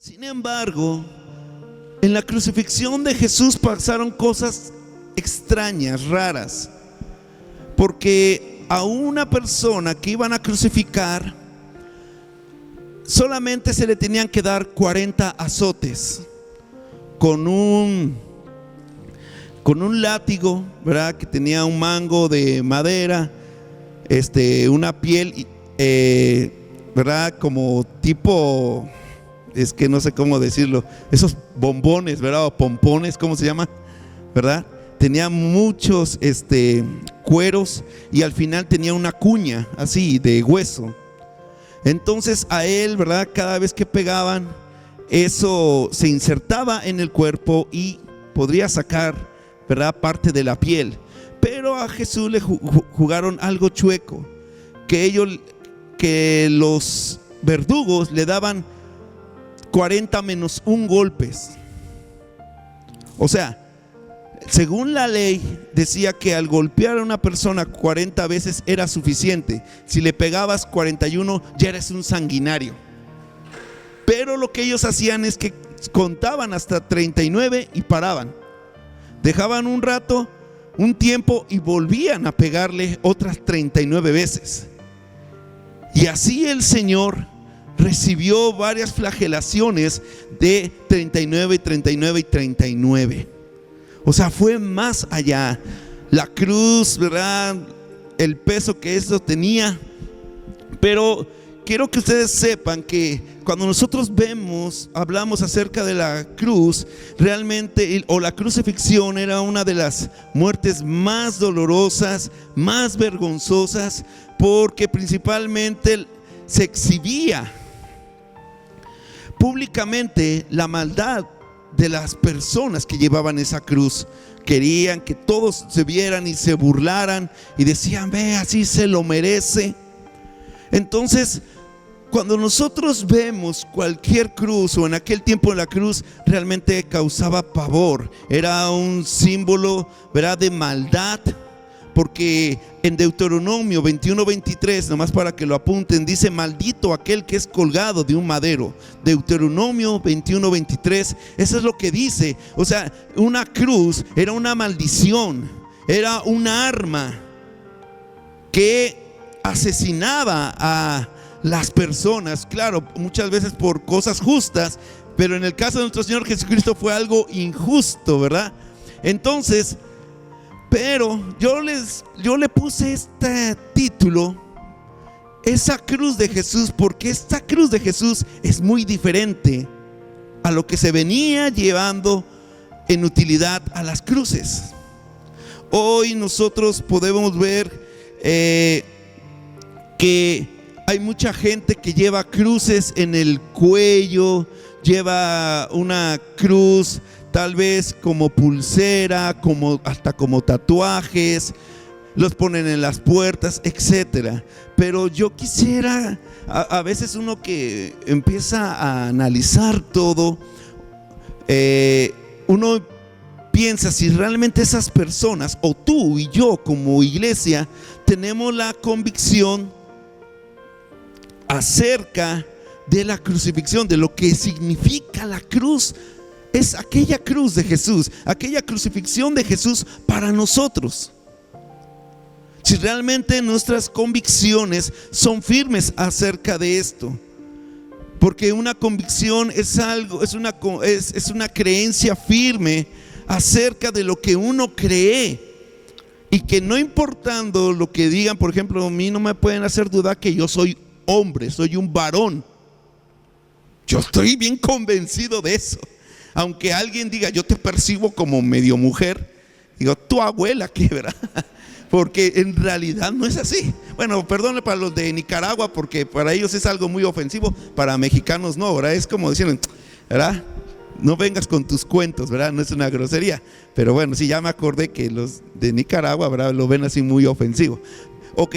Sin embargo, en la crucifixión de Jesús pasaron cosas extrañas, raras, porque a una persona que iban a crucificar solamente se le tenían que dar 40 azotes con un látigo, ¿verdad? Que tenía un mango de madera, una piel, ¿verdad? Como tipo, es que no sé cómo decirlo, esos bombones, ¿verdad? O pompones, ¿cómo se llama? ¿Verdad? Tenía muchos cueros y al final tenía una cuña así de hueso. Entonces a él, ¿verdad? Cada vez que pegaban, eso se insertaba en el cuerpo y podría sacar, ¿verdad? Parte de la piel. Pero a Jesús le jugaron algo chueco, que los verdugos le daban 40 menos 1 golpes. O sea, según la ley decía que al golpear a una persona 40 veces era suficiente. Si le pegabas 41 ya eres un sanguinario. Pero lo que ellos hacían es que contaban hasta 39 y paraban. Dejaban un rato, un tiempo y volvían a pegarle otras 39 veces. Y así el Señor recibió varias flagelaciones de 39, 39 y 39. O sea, fue más allá. La cruz, ¿verdad? El peso que eso tenía. Pero quiero que ustedes sepan que cuando nosotros hablamos acerca de la cruz, realmente, o la crucifixión era una de las muertes más dolorosas, más vergonzosas, porque principalmente se exhibía públicamente la maldad de las personas que llevaban esa cruz. Querían que todos se vieran y se burlaran y decían: ve, así se lo merece. Entonces, cuando nosotros vemos cualquier cruz, o en aquel tiempo la cruz realmente causaba pavor, era un símbolo, ¿verdad?, de maldad. Porque en Deuteronomio 21:23, nomás para que lo apunten, dice: maldito aquel que es colgado de un madero. Deuteronomio 21:23, eso es lo que dice. O sea, una cruz era una maldición, era un arma que asesinaba a las personas. Claro, muchas veces por cosas justas, pero en el caso de nuestro Señor Jesucristo fue algo injusto, ¿verdad? Entonces, pero yo le puse este título, esa cruz de Jesús, porque esta cruz de Jesús es muy diferente a lo que se venía llevando en utilidad a las cruces. Hoy nosotros podemos ver que hay mucha gente que lleva cruces en el cuello, lleva una cruz tal vez como pulsera, hasta como tatuajes, los ponen en las puertas, etcétera. Pero yo quisiera, a veces uno que empieza a analizar todo, uno piensa si realmente esas personas, o tú y yo como iglesia, tenemos la convicción acerca de la crucifixión, de lo que significa la cruz. Es aquella cruz de Jesús, aquella crucifixión de Jesús para nosotros. Si realmente nuestras convicciones son firmes acerca de esto, porque una convicción es algo, es una creencia firme acerca de lo que uno cree, y que no importando lo que digan, por ejemplo, a mí no me pueden hacer dudar que yo soy hombre, soy un varón. Yo estoy bien convencido de eso. Aunque alguien diga: yo te percibo como medio mujer, digo: tu abuela, ¿qué, verdad? Porque en realidad no es así. Bueno, perdónle para los de Nicaragua, porque para ellos es algo muy ofensivo, para mexicanos no, ¿verdad? Es como decir, ¿verdad? No vengas con tus cuentos, ¿verdad? No es una grosería. Pero bueno, sí, ya me acordé que los de Nicaragua, ¿verdad?, lo ven así muy ofensivo. Ok,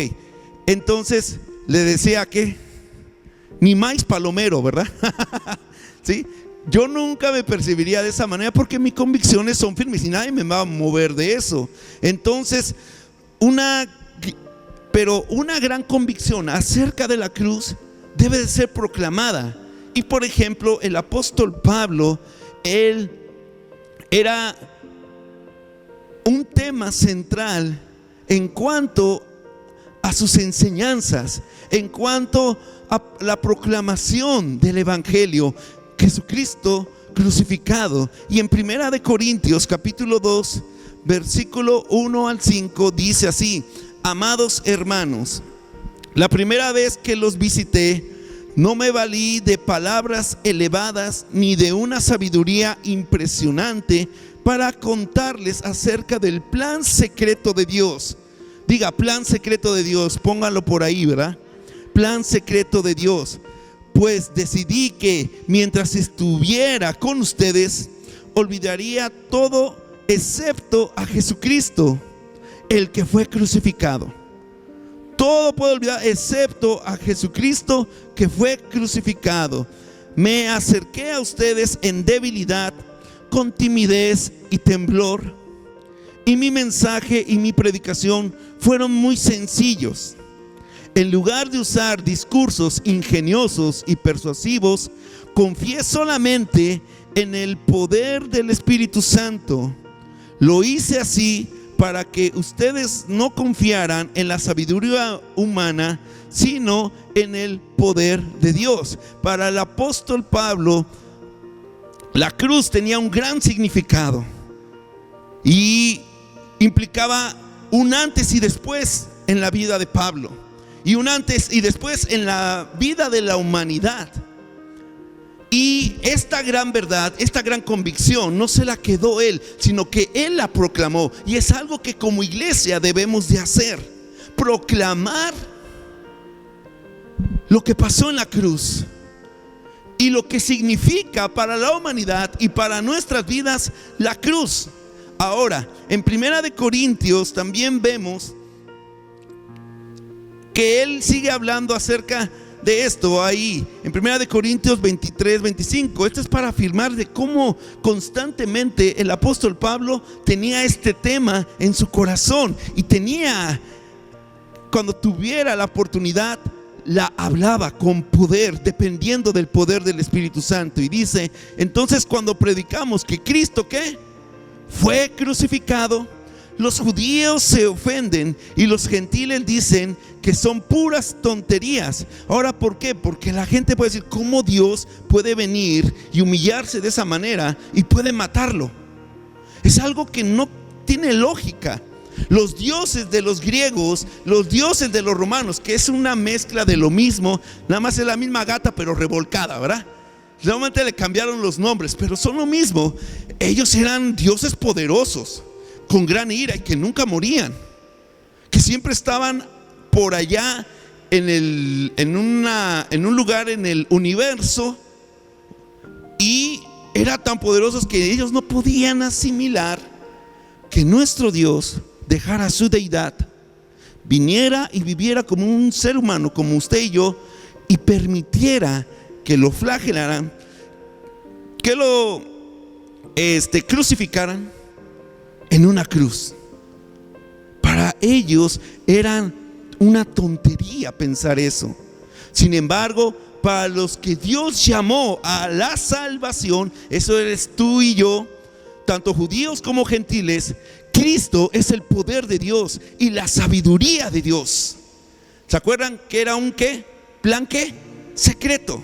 entonces le decía que ni maíz palomero, ¿verdad? ¿Sí? Yo nunca me percibiría de esa manera, porque mis convicciones son firmes y nadie me va a mover de eso. Entonces, una gran convicción acerca de la cruz debe de ser proclamada Y por ejemplo, el apóstol Pablo, él era un tema central en cuanto a sus enseñanzas, en cuanto a la proclamación del evangelio, Jesucristo crucificado. Y en 1 Corintios capítulo 2 versículo 1 al 5 dice así: amados hermanos, la primera vez que los visité, no me valí de palabras elevadas ni de una sabiduría impresionante para contarles acerca del plan secreto de Dios. Diga, plan secreto de Dios, póngalo por ahí, ¿verdad? Plan secreto de Dios. Pues decidí que mientras estuviera con ustedes, olvidaría todo excepto a Jesucristo, el que fue crucificado. Todo puedo olvidar excepto a Jesucristo que fue crucificado. Me acerqué a ustedes en debilidad, con timidez y temblor, y mi mensaje y mi predicación fueron muy sencillos. En lugar de usar discursos ingeniosos y persuasivos, confié solamente en el poder del Espíritu Santo. Lo hice así para que ustedes no confiaran en la sabiduría humana, sino en el poder de Dios. Para el apóstol Pablo, la cruz tenía un gran significado y implicaba un antes y después en la vida de Pablo, y un antes y después en la vida de la humanidad. Y esta gran verdad, esta gran convicción no se la quedó él, sino que él la proclamó. Y es algo que como iglesia debemos de hacer: proclamar lo que pasó en la cruz y lo que significa para la humanidad y para nuestras vidas la cruz. Ahora, en 1 Corintios también vemos que él sigue hablando acerca de esto ahí, en 1 Corintios 23, 25. Esto es para afirmar de cómo constantemente el apóstol Pablo tenía este tema en su corazón, y tenía, cuando tuviera la oportunidad, la hablaba con poder, dependiendo del poder del Espíritu Santo. Y dice: entonces, cuando predicamos que Cristo, ¿qué? Fue crucificado, los judíos se ofenden y los gentiles dicen que son puras tonterías. Ahora, ¿por qué? Porque la gente puede decir: ¿cómo Dios puede venir y humillarse de esa manera y puede matarlo? Es algo que no tiene lógica. Los dioses de los griegos, los dioses de los romanos, que es una mezcla de lo mismo, nada más es la misma gata pero revolcada, ¿verdad? Realmente le cambiaron los nombres, pero son lo mismo. Ellos eran dioses poderosos, con gran ira, y que nunca morían, que siempre estaban por allá en un lugar en el universo, y eran tan poderosos que ellos no podían asimilar que nuestro Dios dejara su deidad, viniera y viviera como un ser humano, como usted y yo, y permitiera que lo flagelaran, que lo crucificaran en una cruz. Para ellos eran una tontería pensar eso. Sin embargo, para los que Dios llamó a la salvación, eso eres tú y yo, tanto judíos como gentiles, Cristo es el poder de Dios y la sabiduría de Dios. ¿Se acuerdan que era un qué? ¿Plan qué? Secreto,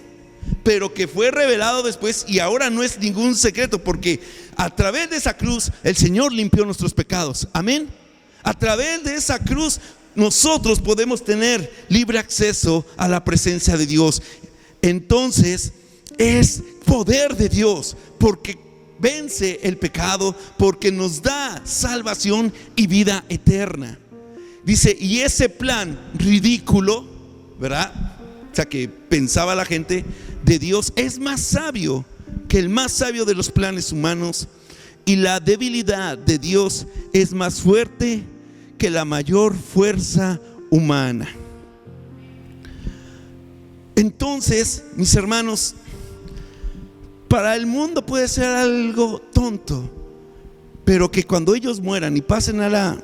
pero que fue revelado después, y ahora no es ningún secreto, porque a través de esa cruz el Señor limpió nuestros pecados. Amén. A través de esa cruz nosotros podemos tener libre acceso a la presencia de Dios. Entonces es poder de Dios, porque vence el pecado, porque nos da salvación y vida eterna. Dice: y ese plan ridículo, ¿verdad? O sea, que pensaba la gente, de Dios es más sabio que el más sabio de los planes humanos, y la debilidad de Dios es más fuerte que la mayor fuerza humana. Entonces, mis hermanos, para el mundo puede ser algo tonto, pero que cuando ellos mueran y pasen a la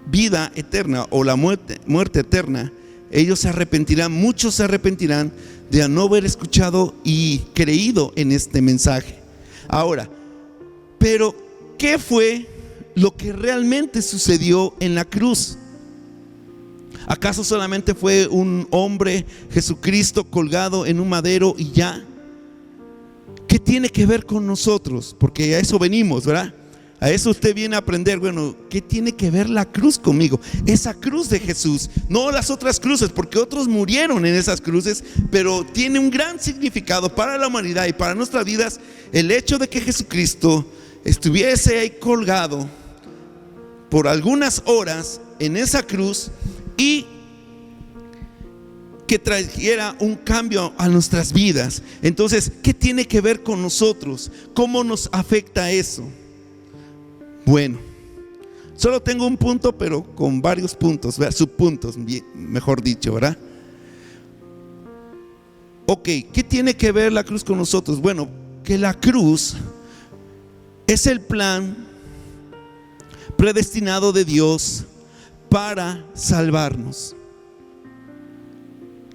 vida eterna o la muerte eterna, ellos se arrepentirán, muchos se arrepentirán de no haber escuchado y creído en este mensaje. Ahora, pero ¿qué fue lo que realmente sucedió en la cruz? ¿Acaso solamente fue un hombre, Jesucristo, colgado en un madero y ya? ¿Qué tiene que ver con nosotros? Porque a eso venimos, ¿verdad? A eso usted viene a aprender. Bueno, ¿qué tiene que ver la cruz conmigo? Esa cruz de Jesús, no las otras cruces, porque otros murieron en esas cruces, pero tiene un gran significado para la humanidad y para nuestras vidas el hecho de que Jesucristo estuviese ahí colgado por algunas horas en esa cruz y que trajera un cambio a nuestras vidas. Entonces, ¿qué tiene que ver con nosotros? ¿Cómo nos afecta eso? Bueno, solo tengo un punto, pero con varios puntos, subpuntos, mejor dicho, ¿verdad? Ok, ¿qué tiene que ver la cruz con nosotros? Bueno, que la cruz es el plan predestinado de Dios para salvarnos.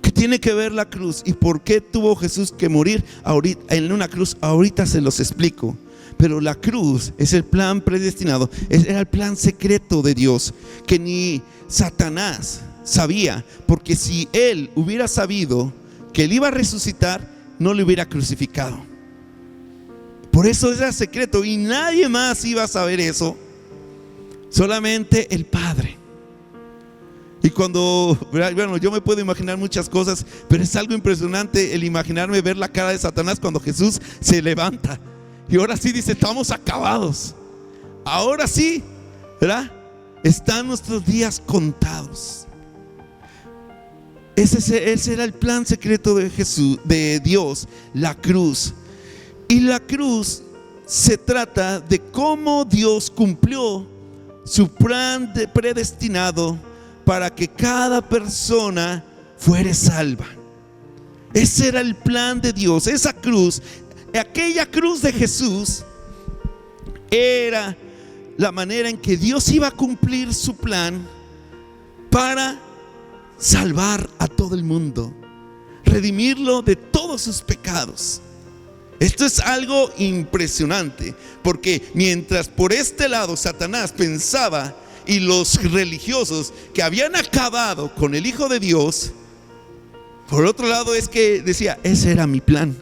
¿Qué tiene que ver la cruz y por qué tuvo Jesús que morir en una cruz? Ahorita se los explico. Pero la cruz es el plan predestinado, era el plan secreto de Dios que ni Satanás sabía, porque si él hubiera sabido que él iba a resucitar, no le hubiera crucificado. Por eso era secreto y nadie más iba a saber eso, solamente el Padre. Y cuando, bueno, yo me puedo imaginar muchas cosas, pero es algo impresionante el imaginarme ver la cara de Satanás cuando Jesús se levanta. Y ahora sí dice, estamos acabados. Ahora sí, ¿verdad? Están nuestros días contados. Ese era el plan secreto de Jesús, de Dios, la cruz. Y la cruz se trata de cómo Dios cumplió su plan predestinado para que cada persona fuera salva. Ese era el plan de Dios. Esa cruz, aquella cruz de Jesús, era la manera en que Dios iba a cumplir su plan para salvar a todo el mundo, redimirlo de todos sus pecados. Esto es algo impresionante, porque mientras por este lado Satanás pensaba y los religiosos que habían acabado con el Hijo de Dios, por otro lado es que decía, ese era mi plan.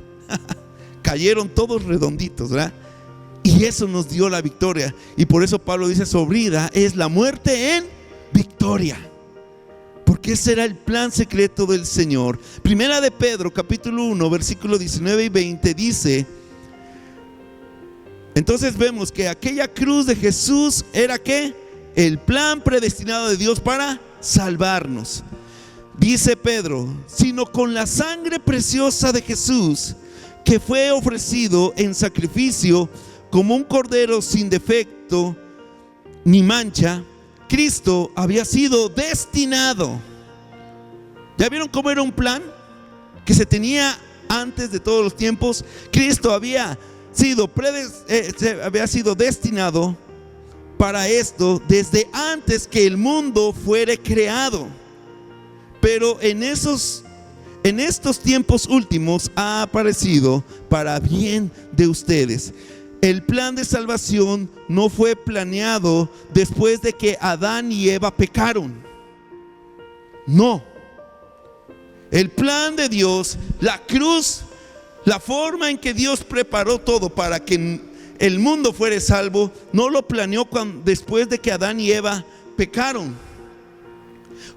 Cayeron todos redonditos, ¿verdad? Y eso nos dio la victoria. Y por eso Pablo dice, sobrida es la muerte en victoria, porque ese era el plan secreto del Señor. Primera de Pedro, capítulo 1, versículo 19 y 20 dice: entonces vemos que aquella cruz de Jesús era ¿qué? El plan predestinado de Dios para salvarnos. Dice Pedro, sino con la sangre preciosa de Jesús, que fue ofrecido en sacrificio como un cordero sin defecto ni mancha, Cristo había sido destinado. ¿Ya vieron cómo era un plan que se tenía antes de todos los tiempos? Cristo había sido destinado para esto desde antes que el mundo fuera creado. Pero en estos tiempos últimos ha aparecido para bien de ustedes. El plan de salvación no fue planeado después de que Adán y Eva pecaron. No. El plan de Dios, la cruz, la forma en que Dios preparó todo para que el mundo fuera salvo, no lo planeó después de que Adán y Eva pecaron.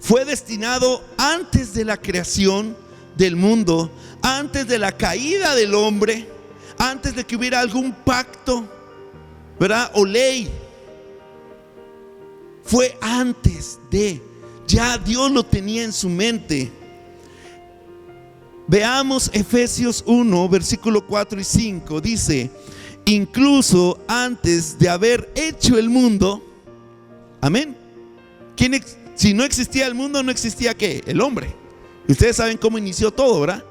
Fue destinado antes de la creación del mundo, antes de la caída del hombre, antes de que hubiera algún pacto, ¿verdad? O ley. Fue antes de, ya Dios lo tenía en su mente. Veamos Efesios 1, versículo 4 y 5. Dice: incluso antes de haber hecho el mundo, amén. Si no existía el mundo, no existía ¿qué? El hombre. Y ustedes saben cómo inició todo, ¿verdad?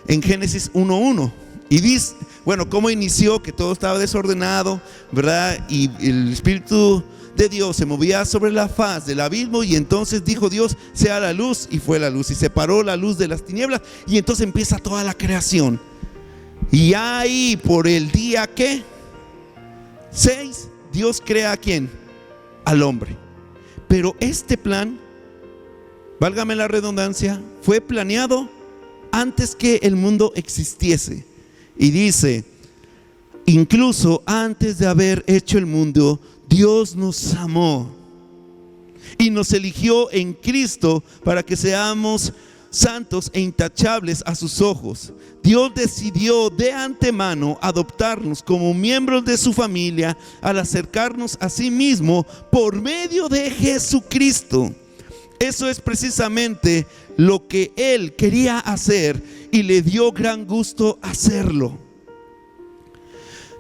En Génesis 1:1. Y dice, bueno, cómo inició, que todo estaba desordenado, ¿verdad? Y el Espíritu de Dios se movía sobre la faz del abismo, y entonces dijo Dios: sea la luz, y fue la luz, y separó la luz de las tinieblas, y entonces empieza toda la creación. Y ahí por el día ¿qué? 6, Dios crea ¿a quién? Al hombre. Pero este plan, válgame la redundancia, fue planeado antes que el mundo existiese. Y dice: incluso antes de haber hecho el mundo, Dios nos amó y nos eligió en Cristo para que seamos santos e intachables a sus ojos. Dios decidió de antemano adoptarnos como miembros de su familia al acercarnos a sí mismo por medio de Jesucristo. Eso es precisamente lo que Él quería hacer, y le dio gran gusto hacerlo.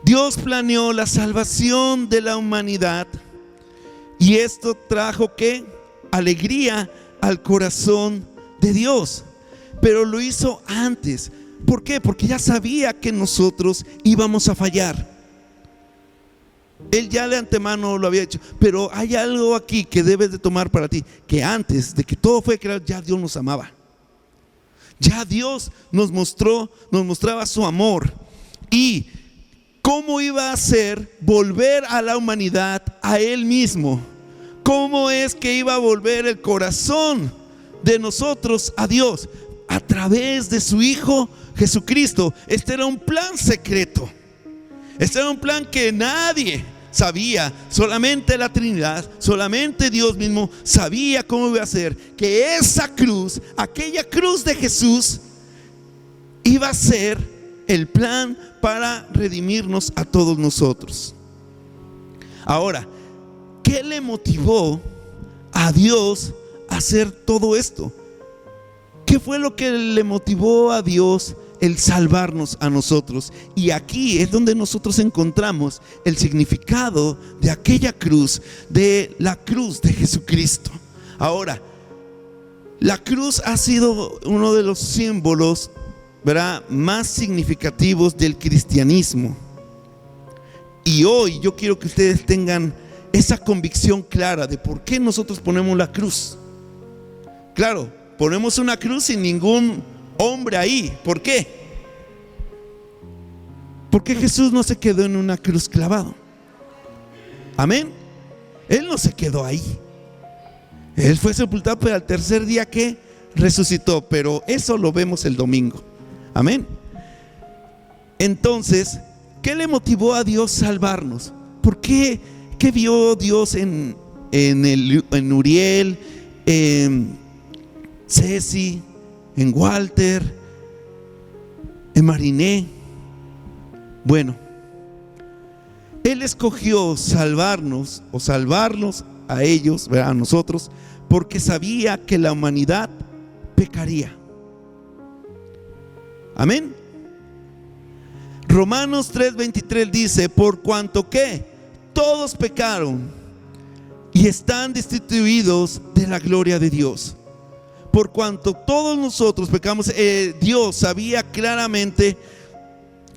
Dios planeó la salvación de la humanidad, y esto trajo ¿qué? Alegría al corazón de Dios. Pero lo hizo antes. ¿Por qué? Porque ya sabía que nosotros íbamos a fallar. Él ya de antemano lo había hecho. Pero hay algo aquí que debes de tomar para ti: que antes de que todo fue creado, ya Dios nos amaba. Ya Dios nos mostraba su amor. Y ¿cómo iba a hacer volver a la humanidad a Él mismo? ¿Cómo es que iba a volver el corazón de nosotros a Dios? A través de su Hijo Jesucristo. Este era un plan secreto. Este era un plan que nadie sabía. Solamente la Trinidad, solamente Dios mismo sabía cómo iba a hacer que esa cruz, aquella cruz de Jesús, iba a ser el plan para redimirnos a todos nosotros. Ahora, ¿qué le motivó a Dios a hacer todo esto? ¿Qué fue lo que le motivó a Dios el salvarnos a nosotros? Y aquí es donde nosotros encontramos el significado de aquella cruz, de la cruz de Jesucristo. Ahora, la cruz ha sido uno de los símbolos, ¿verdad?, más significativos del cristianismo. Y hoy yo quiero que ustedes tengan esa convicción clara de por qué nosotros ponemos la cruz. Claro, ponemos una cruz sin ningún hombre ahí. ¿Por qué? Porque Jesús no se quedó en una cruz clavado. Amén. Él no se quedó ahí. Él fue sepultado, pero al tercer día ¿qué? Resucitó. Pero eso lo vemos el domingo. Amén. Entonces, ¿qué le motivó a Dios salvarnos? ¿Por qué? ¿Qué vio Dios en Uriel, en Ceci, en Walter, en Mariné? Bueno, Él escogió salvarnos a ellos, a nosotros, porque sabía que la humanidad pecaría. Amén. Romanos 3:23 dice: por cuanto que todos pecaron y están destituidos de la gloria de Dios. Por cuanto todos nosotros pecamos, Dios sabía claramente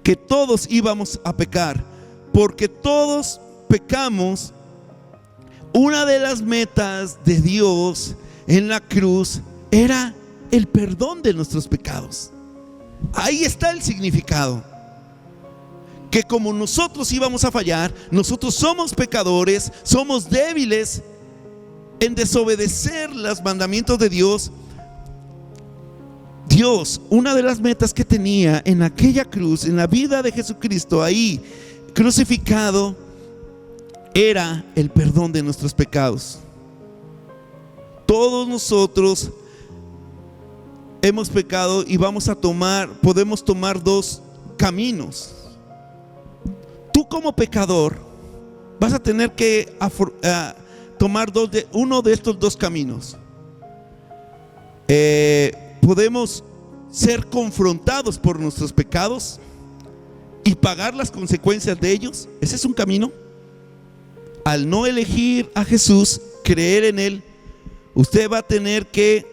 que todos íbamos a pecar, porque todos pecamos. Una de las metas de Dios en la cruz era el perdón de nuestros pecados. Ahí está el significado. Que como nosotros íbamos a fallar, nosotros somos pecadores, somos débiles en desobedecer los mandamientos de Dios. Dios, una de las metas que tenía en aquella cruz, en la vida de Jesucristo ahí crucificado, era el perdón de nuestros pecados. Todos nosotros hemos pecado y podemos tomar dos caminos. Tú como pecador vas a tener que tomar uno de estos dos caminos. Podemos ser confrontados por nuestros pecados y pagar las consecuencias de ellos. Ese es un camino. Al no elegir a Jesús, creer en Él, usted va a tener que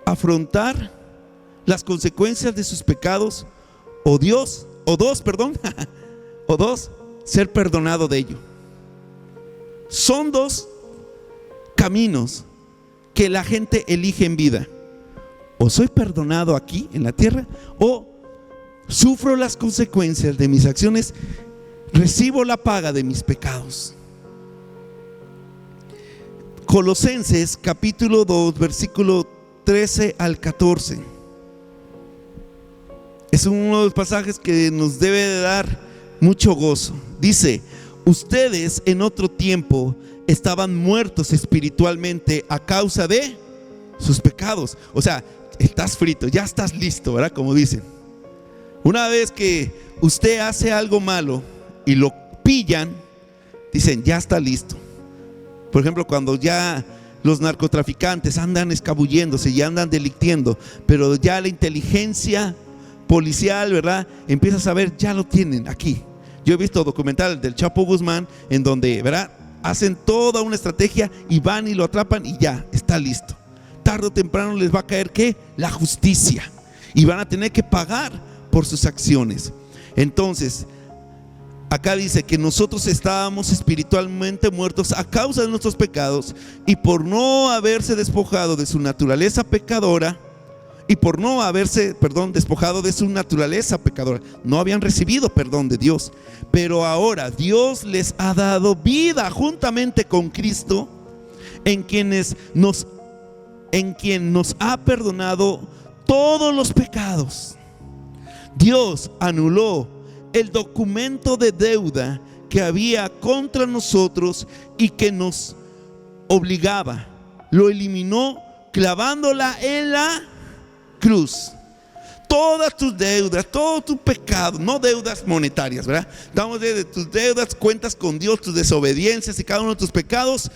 afrontar las consecuencias de sus pecados, o dos, ser perdonado de ello. Son dos caminos que la gente elige en vida: o soy perdonado aquí en la tierra, o sufro las consecuencias de mis acciones, recibo la paga de mis pecados. Colosenses capítulo 2 versículo 13 al 14 es uno de los pasajes que nos debe de dar mucho gozo. Dice: ustedes en otro tiempo estaban muertos espiritualmente a causa de sus pecados. O sea, estás frito, ya estás listo, ¿verdad? Como dicen. Una vez que usted hace algo malo y lo pillan, dicen, ya está listo. Por ejemplo, cuando ya los narcotraficantes andan escabulléndose y andan delictiendo, pero ya la inteligencia policial, ¿verdad?, empieza a saber, ya lo tienen aquí. Yo he visto documentales del Chapo Guzmán en donde, ¿verdad?, hacen toda una estrategia y van y lo atrapan y ya, está listo. Tarde o temprano les va a caer, ¿qué? La justicia. Y van a tener que pagar por sus acciones. Entonces, acá dice que nosotros estábamos espiritualmente muertos a causa de nuestros pecados, y por no haberse despojado de su naturaleza pecadora, despojado de su naturaleza pecadora, no habían recibido perdón de Dios. Pero ahora Dios les ha dado vida juntamente con Cristo, en quien nos ha perdonado todos los pecados. Dios anuló el documento de deuda que había contra nosotros y que nos obligaba. Lo eliminó clavándola en la cruz. Todas tus deudas, todo tu pecado, no deudas monetarias, ¿verdad? Estamos de tus deudas, cuentas con Dios, tus desobediencias y cada uno de tus pecados.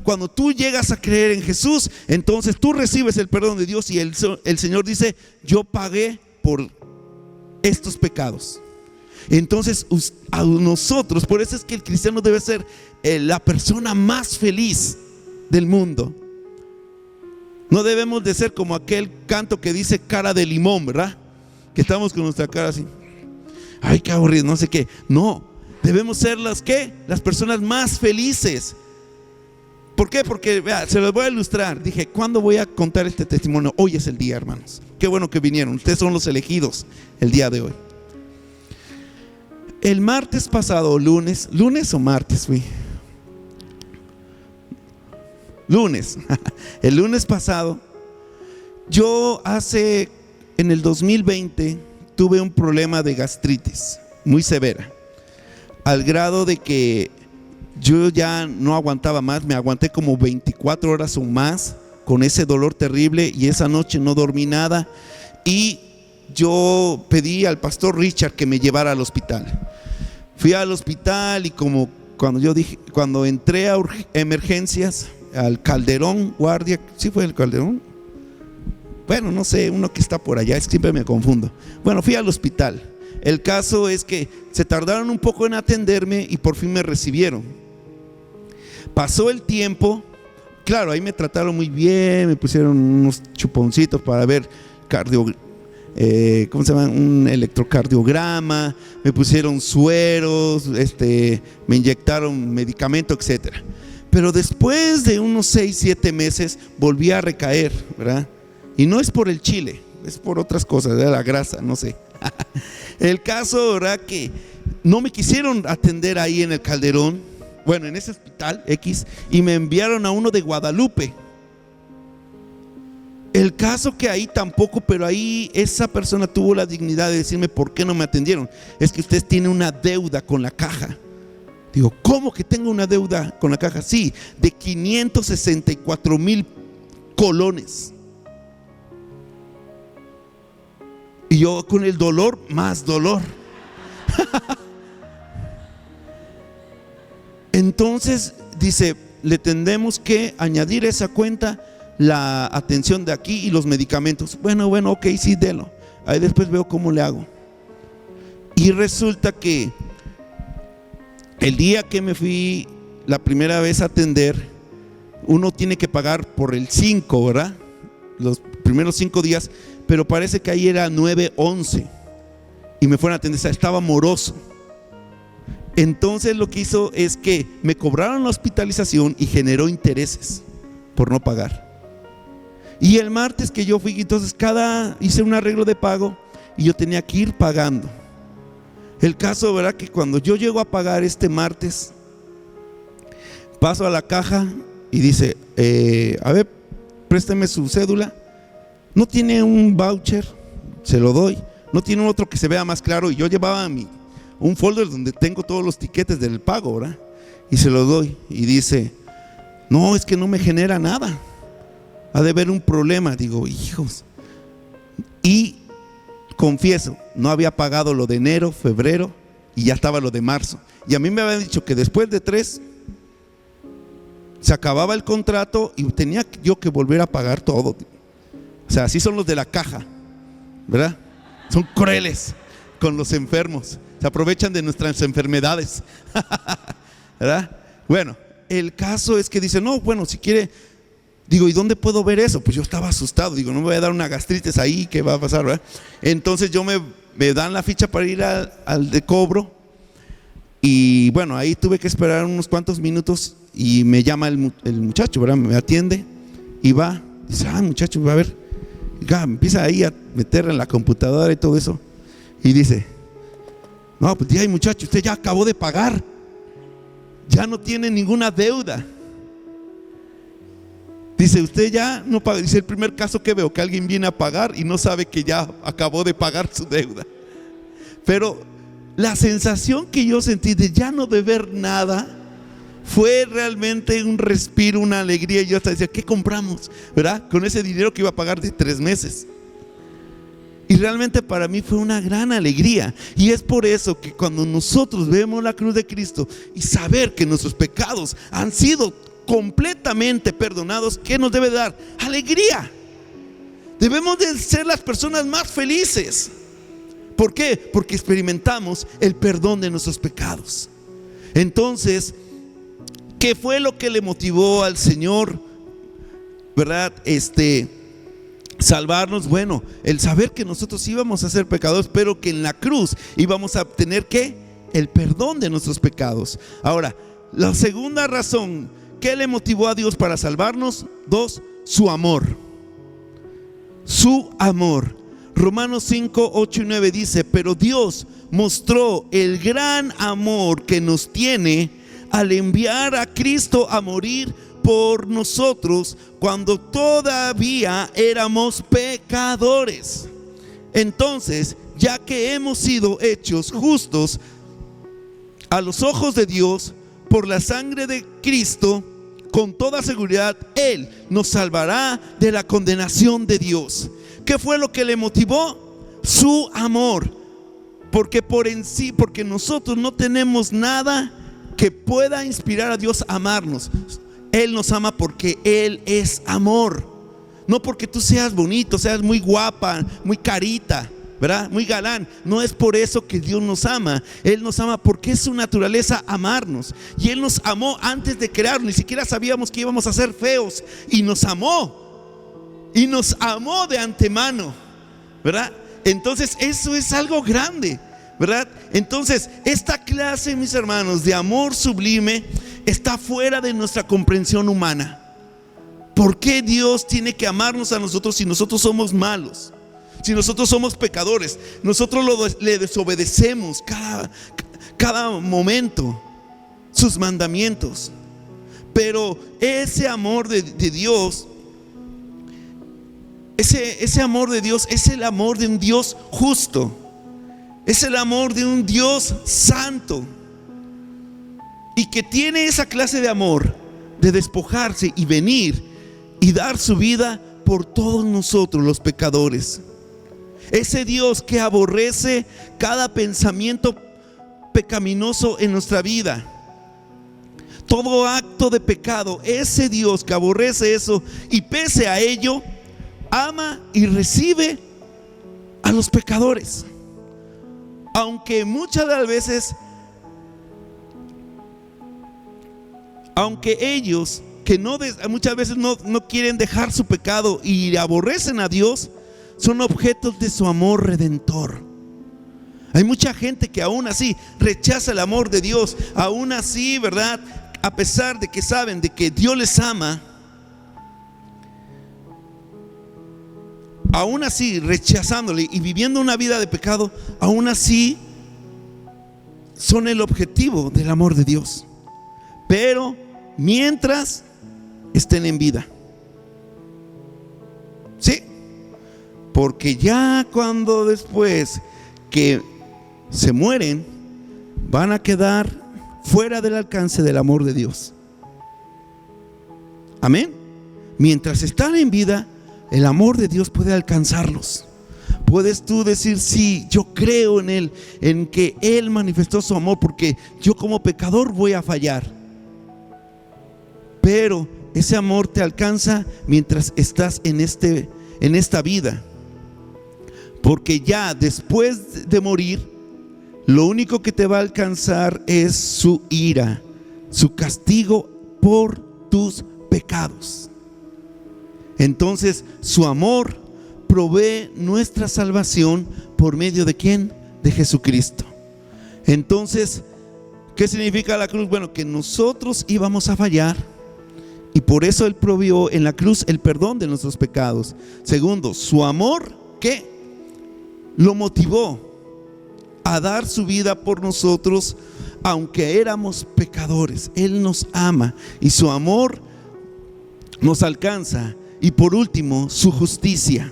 Cuando tú llegas a creer en Jesús, entonces tú recibes el perdón de Dios, y el Señor dice: yo pagué por estos pecados. Entonces a nosotros, por eso es que el cristiano debe ser la persona más feliz del mundo. No debemos de ser como aquel canto que dice cara de limón, ¿verdad? Que estamos con nuestra cara así, ay, qué aburrido, no sé qué. No, debemos ser las personas más felices. ¿Por qué? Porque, vea, se los voy a ilustrar. Dije, ¿cuándo voy a contar este testimonio? Hoy es el día, hermanos. Qué bueno que vinieron. Ustedes son los elegidos el día de hoy. El martes pasado, lunes o martes, fui. Lunes. El lunes pasado, yo en el 2020 tuve un problema de gastritis muy severa, al grado de que yo ya no aguantaba más. Me aguanté como 24 horas o más con ese dolor terrible, y esa noche no dormí nada, y yo pedí al pastor Richard que me llevara al hospital. Fui al hospital, y como cuando entré a emergencias, al Calderón Guardia, ¿sí fue el Calderón? Bueno, no sé, uno que está por allá, siempre me confundo. Bueno, fui al hospital. El caso es que se tardaron un poco en atenderme y por fin me recibieron. Pasó el tiempo, claro, ahí me trataron muy bien, me pusieron unos chuponcitos para ver un electrocardiograma, me pusieron sueros, me inyectaron medicamento, etcétera. Pero después de unos 6-7 meses volví a recaer, ¿verdad? Y no es por el chile, es por otras cosas, ¿verdad? La grasa, no sé. El caso, ¿verdad?, que no me quisieron atender ahí en el Calderón, bueno, en ese hospital X, y me enviaron a uno de Guadalupe. El caso que ahí tampoco, pero ahí esa persona tuvo la dignidad de decirme: ¿por qué no me atendieron? Es que usted tiene una deuda con la caja. Digo, ¿cómo que tengo una deuda con la caja? Sí, de 564,000 colones. Y yo con el dolor, más dolor. Entonces dice: le tendremos que añadir a esa cuenta la atención de aquí y los medicamentos. Bueno, ok, sí, délo. Ahí después veo cómo le hago. Y resulta que el día que me fui la primera vez a atender, uno tiene que pagar por el 5, ¿verdad? Los primeros 5 días, pero parece que ahí era 9-11 y me fueron a atender. Estaba moroso. Entonces lo que hizo es que me cobraron la hospitalización y generó intereses por no pagar. Y el martes que yo fui, entonces hice un arreglo de pago y yo tenía que ir pagando. El caso, ¿verdad? Que cuando yo llego a pagar este martes, paso a la caja y dice, a ver, présteme su cédula. No tiene un voucher, se lo doy. No tiene otro que se vea más claro. Y yo llevaba un folder donde tengo todos los tiquetes del pago, ¿verdad? Y se lo doy y dice, no, es que no me genera nada, ha de haber un problema. Digo, hijos. Y confieso, no había pagado lo de enero, febrero y ya estaba lo de marzo. Y a mí me habían dicho que después de 3 se acababa el contrato y tenía yo que volver a pagar todo. O sea, así son los de la caja, ¿verdad? Son crueles con los enfermos, se aprovechan de nuestras enfermedades, ¿verdad? Bueno, el caso es que dice, no, bueno, si quiere. Digo, ¿y dónde puedo ver eso? Pues yo estaba asustado, digo, no me voy a dar una gastritis ahí, ¿qué va a pasar, verdad? Entonces me dan la ficha para ir al de cobro. Y bueno, ahí tuve que esperar unos cuantos minutos y me llama el muchacho, ¿verdad? Me atiende y va, dice, muchacho, va a ver. Y empieza ahí a meter en la computadora y todo eso. Y dice, no, pues ya, muchacho, usted ya acabó de pagar, ya no tiene ninguna deuda. Dice, usted ya no paga. Dice, el primer caso que veo que alguien viene a pagar y no sabe que ya acabó de pagar su deuda. Pero la sensación que yo sentí de ya no deber nada fue realmente un respiro, una alegría. Y yo hasta decía, ¿qué compramos? ¿Verdad? Con ese dinero que iba a pagar de 3 meses. Y realmente para mí fue una gran alegría. Y es por eso que cuando nosotros vemos la cruz de Cristo y saber que nuestros pecados han sido completamente perdonados, ¿qué nos debe dar? Alegría. Debemos de ser las personas más felices. ¿Por qué? Porque experimentamos el perdón de nuestros pecados. Entonces, ¿qué fue lo que le motivó al Señor, verdad? Salvarnos. Bueno, el saber que nosotros íbamos a ser pecadores, pero que en la cruz íbamos a obtener ¿qué? El perdón de nuestros pecados. Ahora, la segunda razón, ¿qué le motivó a Dios para salvarnos? 2, su amor. Su amor. Romanos 5, 8 y 9 dice, pero Dios mostró el gran amor que nos tiene al enviar a Cristo a morir por nosotros cuando todavía éramos pecadores. Entonces, ya que hemos sido hechos justos a los ojos de Dios por la sangre de Cristo, con toda seguridad Él nos salvará de la condenación de Dios. ¿Qué fue lo que le motivó? Su amor. Porque nosotros no tenemos nada que pueda inspirar a Dios a amarnos. Él nos ama porque Él es amor. No porque tú seas bonito, seas muy guapa, muy carita, ¿verdad? Muy galán. No es por eso que Dios nos ama. Él nos ama porque es su naturaleza amarnos. Y Él nos amó antes de crearnos. Ni siquiera sabíamos que íbamos a ser feos. Y nos amó. Y nos amó de antemano, ¿verdad? Entonces eso es algo grande, ¿verdad? Entonces esta clase, mis hermanos, de amor sublime está fuera de nuestra comprensión humana. ¿Por qué Dios tiene que amarnos a nosotros si nosotros somos malos? Si nosotros somos pecadores, nosotros le desobedecemos cada momento sus mandamientos. Pero ese amor de Dios, ese amor de Dios es el amor de un Dios justo. Es el amor de un Dios santo. Y que tiene esa clase de amor de despojarse y venir y dar su vida por todos nosotros los pecadores. Ese Dios que aborrece cada pensamiento pecaminoso en nuestra vida, todo acto de pecado. Ese Dios que aborrece eso y pese a ello ama y recibe a los pecadores. Aunque muchas de las veces, aunque ellos que muchas veces no quieren dejar su pecado y aborrecen a Dios, son objetos de su amor redentor. Hay mucha gente que aún así rechaza el amor de Dios, aún así, ¿verdad? A pesar de que saben de que Dios les ama, aún así rechazándole y viviendo una vida de pecado, aún así son el objetivo del amor de Dios. Pero mientras estén en vida, ¿sí? Porque ya cuando después que se mueren, van a quedar fuera del alcance del amor de Dios. Amén. Mientras están en vida, el amor de Dios puede alcanzarlos. Puedes tú decir: sí, yo creo en Él, en que Él manifestó su amor, porque yo como pecador voy a fallar. Pero ese amor te alcanza mientras estás en esta vida. Porque ya después de morir, lo único que te va a alcanzar es su ira, su castigo por tus pecados. Entonces, su amor provee nuestra salvación por medio de ¿quién? De Jesucristo. Entonces, ¿qué significa la cruz? Bueno, que nosotros íbamos a fallar y por eso Él proveyó en la cruz el perdón de nuestros pecados. Segundo, su amor, ¿qué? Lo motivó a dar su vida por nosotros, aunque éramos pecadores. Él nos ama y su amor nos alcanza. Y por último, su justicia.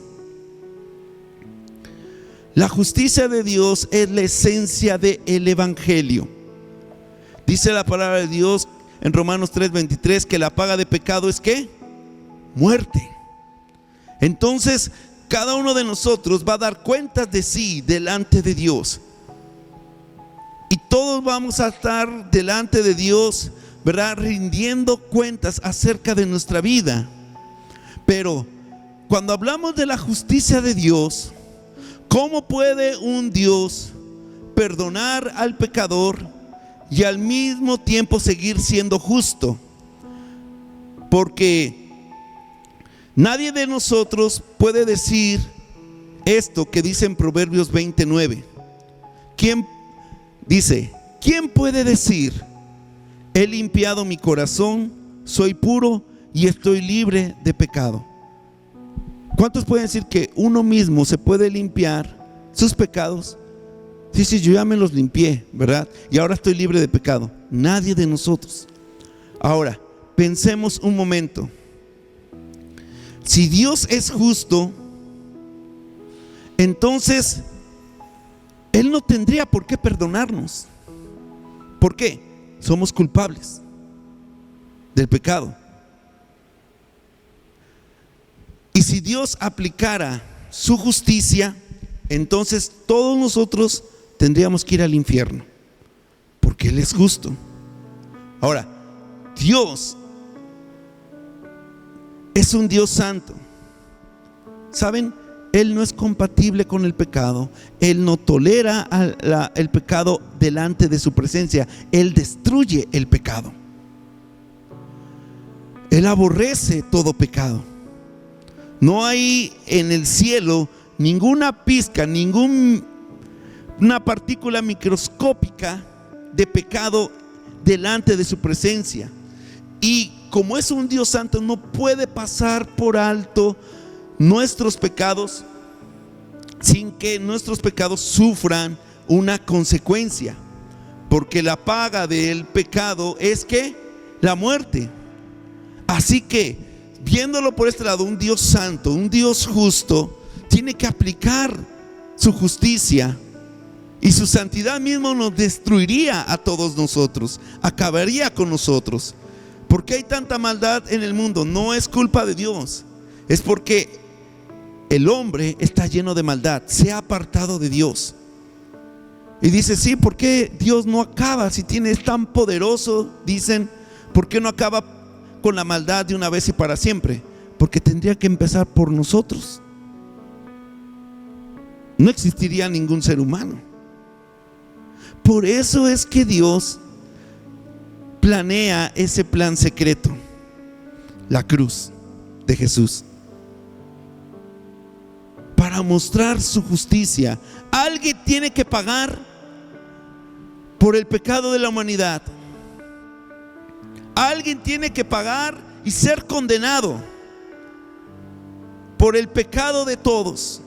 La justicia de Dios es la esencia del Evangelio. Dice la palabra de Dios en Romanos 3:23 que la paga de pecado es ¿qué? Muerte. Entonces, cada uno de nosotros va a dar cuentas de sí delante de Dios. Y todos vamos a estar delante de Dios, ¿verdad? Rindiendo cuentas acerca de nuestra vida. Pero cuando hablamos de la justicia de Dios, ¿cómo puede un Dios perdonar al pecador y al mismo tiempo seguir siendo justo? Porque nadie de nosotros puede decir esto que dice en Proverbios 29. ¿Quién dice? ¿Quién puede decir: he limpiado mi corazón, soy puro y estoy libre de pecado? ¿Cuántos pueden decir que uno mismo se puede limpiar sus pecados? Sí, yo ya me los limpié, ¿verdad? Y ahora estoy libre de pecado. Nadie de nosotros. Ahora, pensemos un momento. Si Dios es justo, entonces Él no tendría por qué perdonarnos. ¿Por qué? Somos culpables del pecado. Y si Dios aplicara su justicia, entonces todos nosotros tendríamos que ir al infierno, porque Él es justo. Ahora, Dios es un Dios santo. ¿Saben? Él no es compatible con el pecado. Él no tolera el pecado delante de su presencia. Él destruye el pecado. Él aborrece todo pecado. No hay en el cielo ninguna pizca, ninguna partícula microscópica de pecado delante de su presencia. Y como es un Dios santo, no puede pasar por alto nuestros pecados sin que nuestros pecados sufran una consecuencia. Porque la paga del pecado es ¿qué? La muerte. Así que, viéndolo por este lado, un Dios santo, un Dios justo, tiene que aplicar su justicia, y su santidad mismo nos destruiría a todos nosotros, acabaría con nosotros. ¿Por qué hay tanta maldad en el mundo? No es culpa de Dios, es porque el hombre está lleno de maldad, se ha apartado de Dios. Y dice: sí, ¿por qué Dios no acaba? Si es tan poderoso, dicen, ¿por qué no acaba con la maldad de una vez y para siempre? Porque tendría que empezar por nosotros. No existiría ningún ser humano. Por eso es que Dios planea ese plan secreto, la cruz de Jesús, para mostrar su justicia. Alguien tiene que pagar por el pecado de la humanidad. Alguien tiene que pagar y ser condenado por el pecado de todos.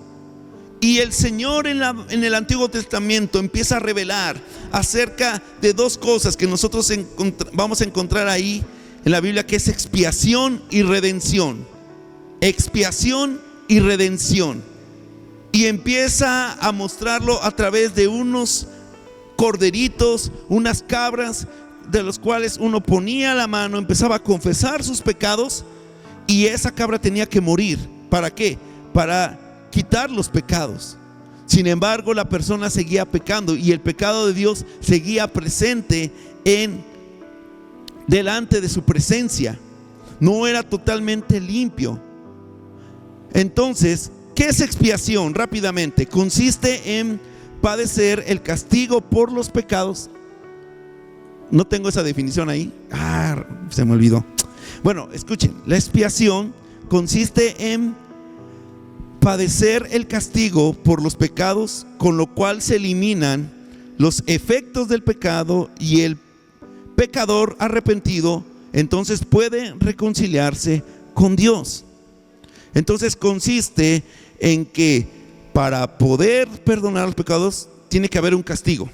Y el Señor en el Antiguo Testamento empieza a revelar acerca de dos cosas que nosotros vamos a encontrar ahí en la Biblia, que es expiación y redención. Expiación y redención. Y empieza a mostrarlo a través de unos corderitos, unas cabras, de los cuales uno ponía la mano, empezaba a confesar sus pecados, y esa cabra tenía que morir. ¿Para qué? Para quitar los pecados. Sin embargo, la persona seguía pecando y el pecado de Dios seguía presente delante de su presencia. No era totalmente limpio. Entonces, ¿qué es expiación? Rápidamente, consiste en padecer el castigo por los pecados. No tengo esa definición ahí. Se me olvidó. Bueno, escuchen, la expiación consiste en padecer el castigo por los pecados, con lo cual se eliminan los efectos del pecado, y el pecador arrepentido entonces puede reconciliarse con Dios. Entonces consiste en que para poder perdonar los pecados tiene que haber un castigo.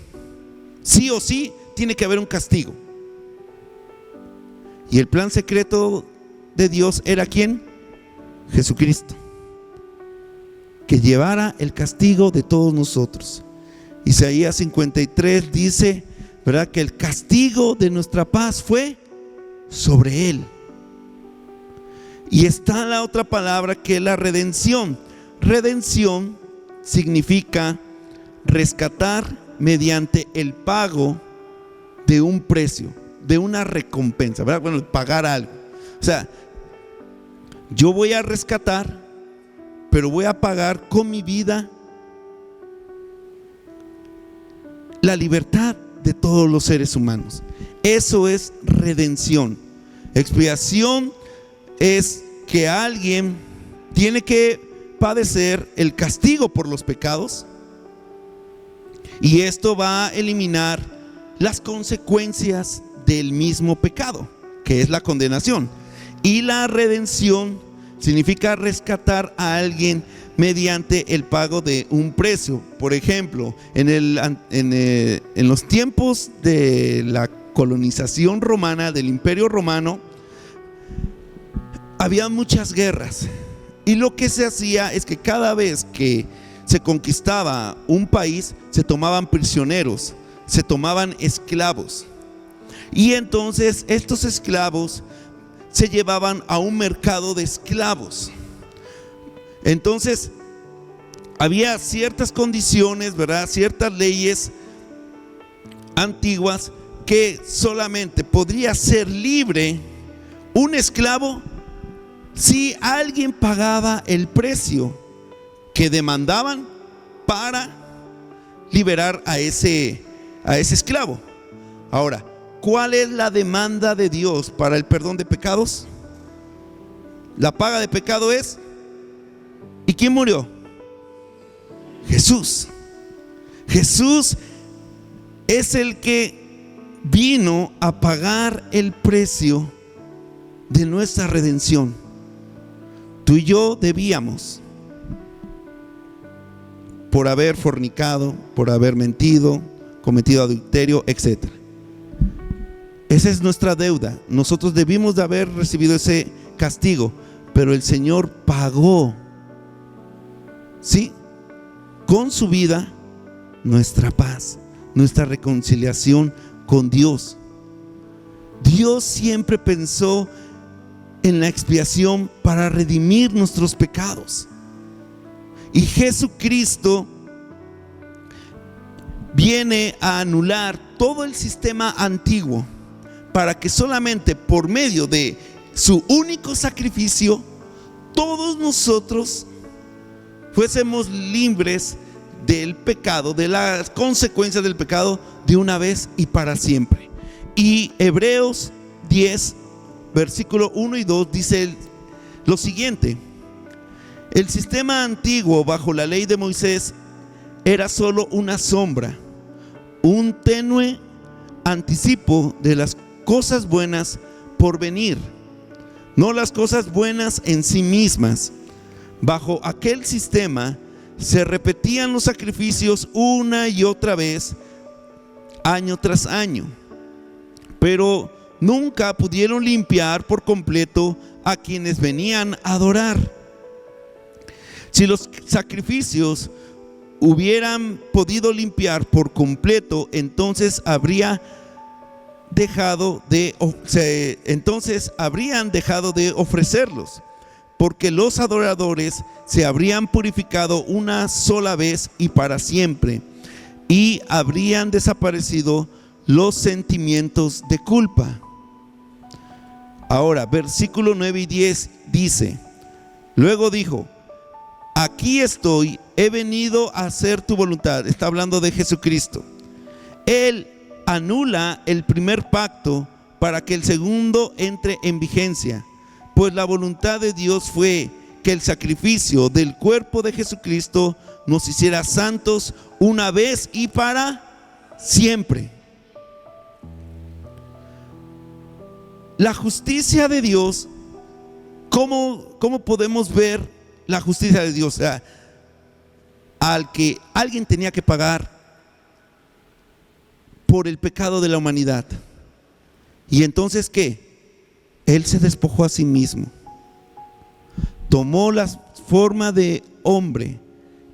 Sí o sí tiene que haber un castigo. Y el plan secreto de Dios era ¿quién? Jesucristo, que llevara el castigo de todos nosotros. Isaías 53 dice, ¿verdad?, que el castigo de nuestra paz fue sobre él. Y está la otra palabra, que es la redención. Redención significa rescatar mediante el pago de un precio, de una recompensa, ¿verdad? Bueno, pagar algo. O sea, yo voy a rescatar, pero voy a pagar con mi vida la libertad de todos los seres humanos. Eso es redención. Expiación es que alguien tiene que padecer el castigo por los pecados, y esto va a eliminar las consecuencias del mismo pecado, que es la condenación. Y la redención significa rescatar a alguien mediante el pago de un precio. Por ejemplo, en los tiempos de la colonización romana, del Imperio Romano, había muchas guerras, y lo que se hacía es que cada vez que se conquistaba un país, se tomaban prisioneros, se tomaban esclavos, y entonces estos esclavos se llevaban a un mercado de esclavos. Entonces había ciertas condiciones, ¿verdad?, ciertas leyes antiguas, que solamente podría ser libre un esclavo si alguien pagaba el precio que demandaban para liberar a ese esclavo. Ahora, ¿cuál es la demanda de Dios para el perdón de pecados? La paga de pecado es, ¿y quién murió? Jesús. Jesús es el que vino a pagar el precio de nuestra redención. Tú y yo debíamos, por haber fornicado, por haber mentido, cometido adulterio, etc. Esa es nuestra deuda. Nosotros debimos de haber recibido ese castigo, pero el Señor pagó, ¿sí?, con su vida, nuestra paz, nuestra reconciliación con Dios. Dios siempre pensó en la expiación para redimir nuestros pecados. Y Jesucristo viene a anular todo el sistema antiguo, para que solamente por medio de su único sacrificio todos nosotros fuésemos libres del pecado, de las consecuencias del pecado, de una vez y para siempre. Y Hebreos 10 versículo 1 y 2 dice lo siguiente: El sistema antiguo bajo la ley de Moisés era solo una sombra, un tenue anticipo de las cosas buenas por venir, no las cosas buenas en sí mismas. Bajo aquel sistema se repetían los sacrificios una y otra vez, año tras año, pero nunca pudieron limpiar por completo a quienes venían a adorar. Si los sacrificios hubieran podido limpiar por completo, entonces habrían dejado de ofrecerlos, porque los adoradores se habrían purificado una sola vez y para siempre, y habrían desaparecido los sentimientos de culpa. Ahora, versículo 9 y 10 dice: luego dijo: aquí estoy, he venido a hacer tu voluntad. Está hablando de Jesucristo. Él anula el primer pacto para que el segundo entre en vigencia, pues la voluntad de Dios fue que el sacrificio del cuerpo de Jesucristo nos hiciera santos una vez y para siempre. La justicia de Dios, ¿cómo podemos ver la justicia de Dios? O sea, al que alguien tenía que pagar por el pecado de la humanidad. Y entonces, ¿qué? Él se despojó a sí mismo, tomó la forma de hombre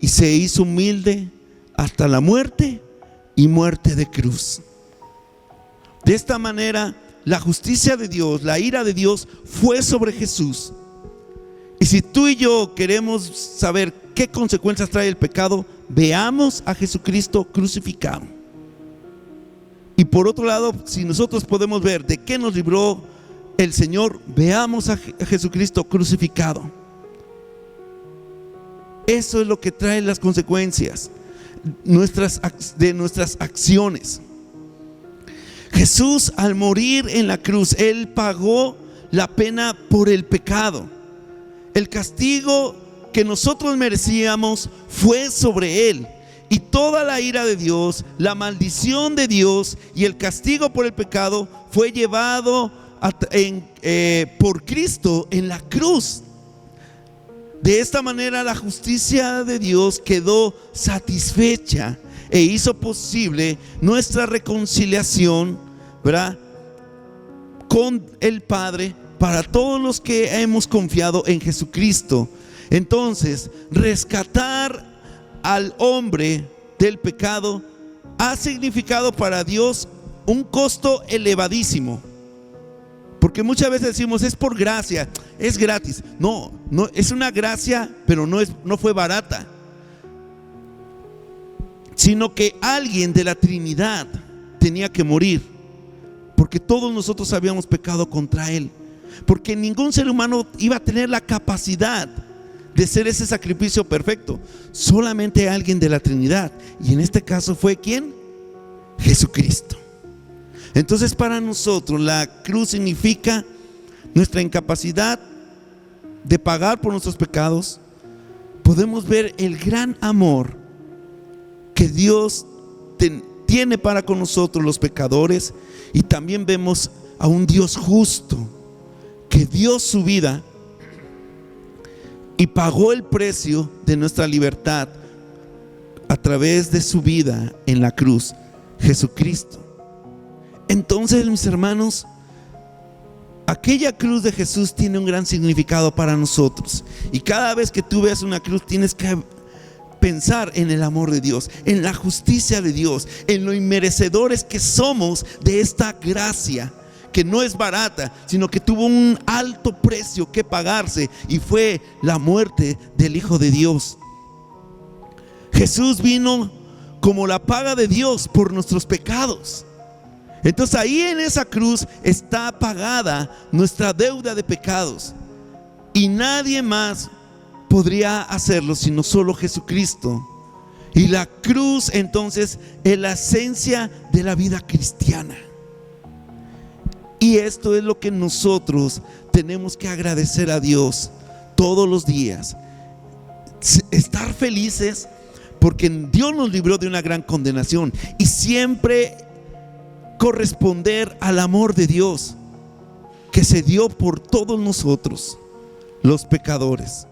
y se hizo humilde hasta la muerte y muerte de cruz. De esta manera, la justicia de Dios, la ira de Dios fue sobre Jesús. Y si tú y yo queremos saber qué consecuencias trae el pecado, veamos a Jesucristo crucificado. Y por otro lado, si nosotros podemos ver de qué nos libró el Señor, veamos a Jesucristo crucificado. Eso es lo que trae las consecuencias de nuestras acciones. Jesús, al morir en la cruz, Él pagó la pena por el pecado. El castigo que nosotros merecíamos fue sobre Él. Y toda la ira de Dios, la maldición de Dios y el castigo por el pecado fue llevado por Cristo en la cruz. De esta manera la justicia de Dios quedó satisfecha e hizo posible nuestra reconciliación, ¿verdad?, con el Padre para todos los que hemos confiado en Jesucristo. Entonces, rescatar al hombre del pecado ha significado para Dios un costo elevadísimo. Porque muchas veces decimos: es por gracia, es gratis. No, es una gracia, pero no fue barata. Sino que alguien de la Trinidad tenía que morir, porque todos nosotros habíamos pecado contra Él. Porque ningún ser humano iba a tener la capacidad de ser ese sacrificio perfecto. Solamente alguien de la Trinidad. Y en este caso fue ¿quién? Jesucristo. Entonces, para nosotros la cruz significa nuestra incapacidad de pagar por nuestros pecados. Podemos ver el gran amor que Dios tiene para con nosotros los pecadores, y también vemos a un Dios justo que dio su vida y pagó el precio de nuestra libertad a través de su vida en la cruz, Jesucristo. Entonces, mis hermanos, aquella cruz de Jesús tiene un gran significado para nosotros. Y cada vez que tú veas una cruz, tienes que pensar en el amor de Dios, en la justicia de Dios, en lo inmerecedores que somos de esta gracia, que no es barata, sino que tuvo un alto precio que pagarse, y fue la muerte del Hijo de Dios. Jesús vino como la paga de Dios por nuestros pecados. Entonces ahí en esa cruz está pagada nuestra deuda de pecados, y nadie más podría hacerlo sino solo Jesucristo. Y la cruz entonces es la esencia de la vida cristiana. Y esto es lo que nosotros tenemos que agradecer a Dios todos los días. estar felices porque Dios nos libró de una gran condenación, y siempre corresponder al amor de Dios que se dio por todos nosotros, los pecadores.